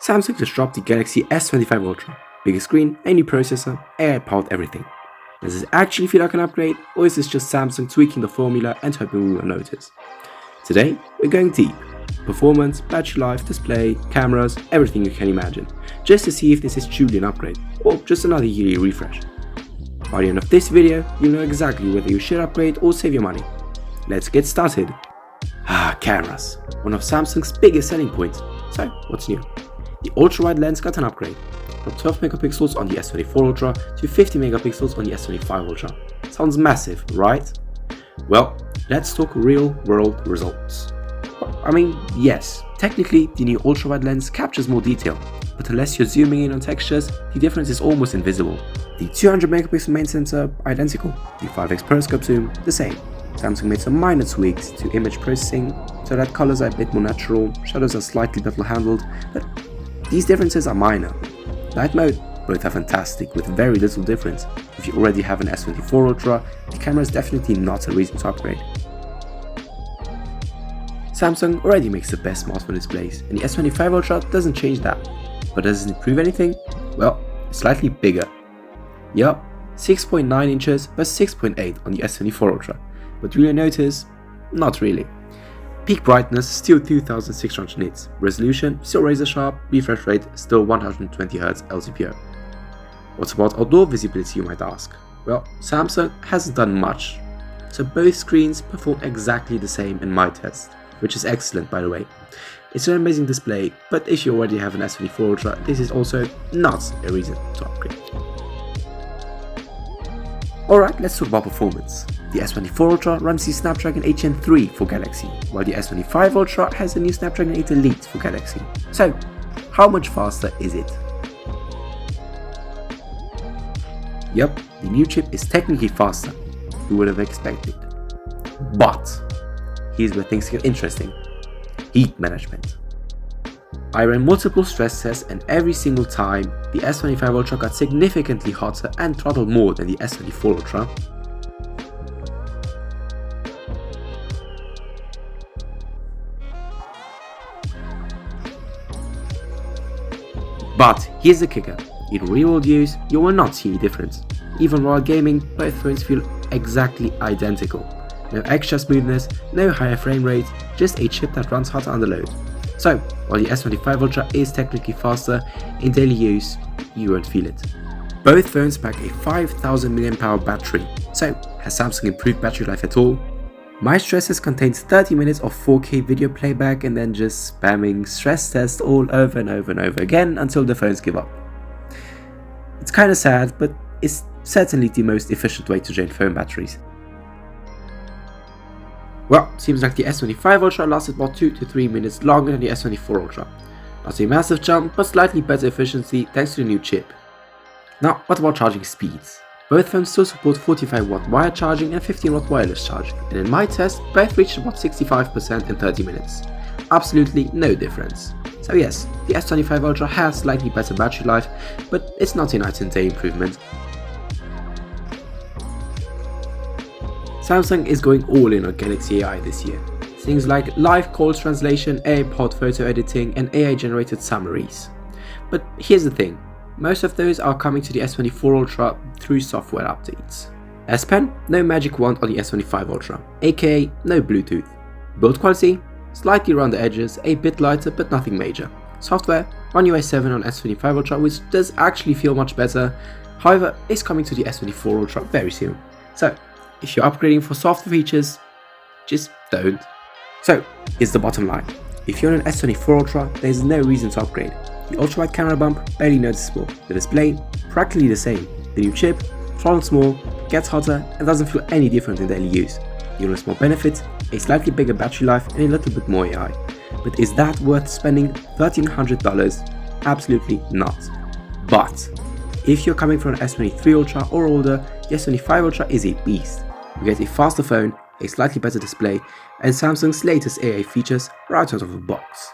Samsung just dropped the Galaxy S25 Ultra. Bigger screen, a new processor, AI-powered everything. Does this actually feel like an upgrade, or is this just Samsung tweaking the formula and hoping we will notice? Today, we're going deep. Performance, battery life, display, cameras, everything you can imagine, just to see if this is truly an upgrade, or just another yearly refresh. By the end of this video, you'll know exactly whether you should upgrade or save your money. Let's get started. Cameras. One of Samsung's biggest selling points. So, what's new? The ultra-wide lens got an upgrade, from 12 megapixels on the S24 Ultra to 50 megapixels on the S25 Ultra. Sounds massive, right? Well, let's talk real-world results. I mean, yes, technically the new ultra-wide lens captures more detail, but unless you're zooming in on textures, the difference is almost invisible. The 200 megapixel main sensor, identical. The 5x periscope zoom, the same. Samsung made some minor tweaks to image processing so that colors are a bit more natural, shadows are slightly better handled, but these differences are minor. Night mode, both are fantastic with very little difference. If you already have an S24 Ultra, the camera is definitely not a reason to upgrade. Samsung already makes the best smartphone displays, and the S25 Ultra doesn't change that. But does it improve anything? Well, it's slightly bigger. Yup, 6.9 inches versus 6.8 on the S24 Ultra. But will you notice? Not really. Peak brightness still 2600 nits, resolution still razor sharp, refresh rate still 120Hz LTPO. What about outdoor visibility, you might ask? Well, Samsung hasn't done much, so both screens perform exactly the same in my test, which is excellent by the way. It's an amazing display, but if you already have an S24 Ultra, this is also not a reason to upgrade. Alright, let's talk about performance. The S24 Ultra runs the Snapdragon 8 Gen 3 for Galaxy, while the S25 Ultra has the new Snapdragon 8 Elite for Galaxy. So, how much faster is it? Yup, the new chip is technically faster, who would have expected. But, here's where things get interesting. Heat management. I ran multiple stress tests and every single time, the S25 Ultra got significantly hotter and throttled more than the S24 Ultra. But here's the kicker, in real-world use, you will not see any difference. Even while gaming, both phones feel exactly identical. No extra smoothness, no higher frame rate, just a chip that runs hotter under load. So, while the S25 Ultra is technically faster, in daily use, you won't feel it. Both phones pack a 5000 mAh battery, so has Samsung improved battery life at all? My stress test contains 30 minutes of 4K video playback and then just spamming stress test all over and over and over again until the phones give up. It's kinda sad, but it's certainly the most efficient way to drain phone batteries. Well, seems like the S25 Ultra lasted about 2 to 3 minutes longer than the S24 Ultra. Not a massive jump, but slightly better efficiency thanks to the new chip. Now, what about charging speeds? Both phones still support 45W wired charging and 15W wireless charging, and in my test, both reached about 65% in 30 minutes. Absolutely no difference. So yes, the S25 Ultra has slightly better battery life, but it's not a night and day improvement. Samsung is going all in on Galaxy AI this year. Things like live calls translation, AI-powered photo editing, and AI-generated summaries. But here's the thing. Most of those are coming to the S24 Ultra through software updates. S Pen, no magic wand on the S25 Ultra, aka no Bluetooth. Build quality, slightly around the edges, a bit lighter but nothing major. Software, One UI 7 on S25 Ultra, which does actually feel much better, however is coming to the S24 Ultra very soon. So, if you're upgrading for softer features, just don't. So, here's the bottom line. If you're on an S24 Ultra, there's no reason to upgrade. The ultra-wide camera bump, barely noticeable. The display, practically the same. The new chip, throttles more, gets hotter, and doesn't feel any different in daily use. The only small benefit, a slightly bigger battery life and a little bit more AI. But is that worth spending $1,300? Absolutely not. But, if you're coming from an S23 Ultra or older, the S25 Ultra is a beast. You get a faster phone, a slightly better display, and Samsung's latest AI features right out of the box.